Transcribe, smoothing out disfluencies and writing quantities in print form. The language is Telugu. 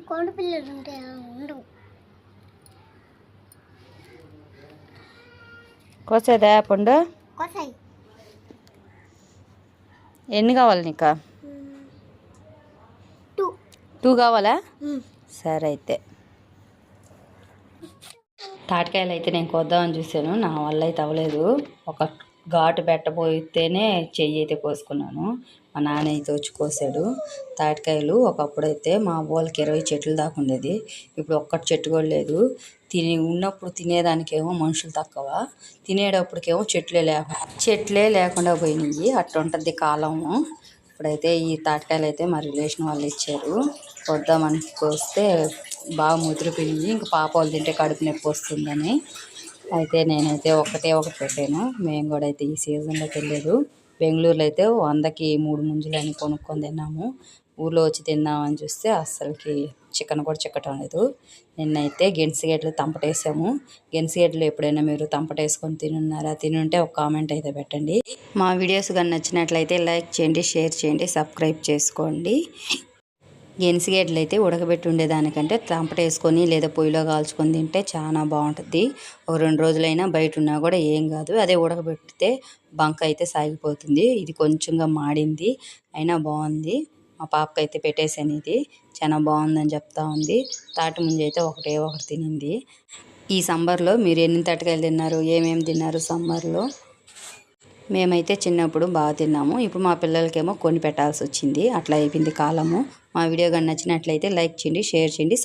కోడి పిల్లలు ఉంటాయా? ఉండవు. కోసేదా పండు? కోసాయి. ఎన్ని కావాలి నీకు? 2 కావాలా? సరే అయితే. తాటికాయలు అయితే నేను కోద్దామని చూశాను, నా వల్ల అయితే అవ్వలేదు. ఒక ఘాటు పెట్టబోయితేనే చెయ్యి అయితే కోసుకున్నాను. మా నాన్న అయితే వచ్చి కోసాడు. తాటికాయలు ఒకప్పుడైతే మా వాళ్ళకి 20 చెట్లు దాకా ఉండేది. ఇప్పుడు ఒక్కటి చెట్టు కూడా లేదు. ఉన్నప్పుడు తినేదానికేమో మనుషులు తక్కువ, తినేటప్పటికేమో చెట్లే లేకుండా పోయినాయి. అట్లా ఉంటుంది కాలము. ఇప్పుడైతే ఈ తాటికాయలు అయితే మా రిలేషన్ వాళ్ళు ఇచ్చారు. కొద్దామని కోస్తే బాగా ముదిరిపోయింది. ఇంక పాప వాళ్ళు తింటే కడుపు నొప్పి వస్తుందని అయితే నేనైతే ఒకటి పెట్టాను. మేము కూడా అయితే ఈ సీజన్లోకి వెళ్ళలేదు. బెంగళూరులో అయితే 100కి 3 ముంజులని కొనుక్కొని తిన్నాము. ఊర్లో వచ్చి తిందామని చూస్తే అస్సలకి చికెన్ కూడా చిక్కటం లేదు. నిన్నైతే గెన్సిగడ్డలు తంపటేసాము. గెన్సిగడ్డలు ఎప్పుడైనా మీరు తంపటేసుకొని తినున్నారా? తినుంటే ఒక కామెంట్ అయితే పెట్టండి. మా వీడియోస్ కానీ నచ్చినట్లయితే లైక్ చేయండి, షేర్ చేయండి, సబ్స్క్రైబ్ చేసుకోండి. గెన్సిగడ్డలు అయితే ఉడకబెట్టి ఉండేదానికంటే తంపటేసుకొని లేదా పొయ్యిలో కాల్చుకొని తింటే చాలా బాగుంటుంది. ఒక 2 రోజులైనా బయట ఉన్నా కూడా ఏం కాదు. అదే ఉడకబెడితే బంక అయితే సాగిపోతుంది. ఇది కొంచెంగా మాడింది, అయినా బాగుంది. మా పాపకి అయితే పెట్టేసాను. ఇది చాలా బాగుందని చెప్తా ఉంది. తాటి ముంజ అయితే ఒకటి తినింది. ఈ సమ్మర్లో మీరు ఎన్ని తాటికాయలు తిన్నారు? ఏమేమి తిన్నారు సమ్మర్లో? మేమైతే చిన్నప్పుడు బాగా తిన్నాము. ఇప్పుడు మా పిల్లలకేమో కొని పెట్టాల్సి వచ్చింది. అట్లా అయిపోయింది కాలము. మా వీడియో కానీ నచ్చినట్లయితే లైక్ చేయండి, షేర్ చేయండి,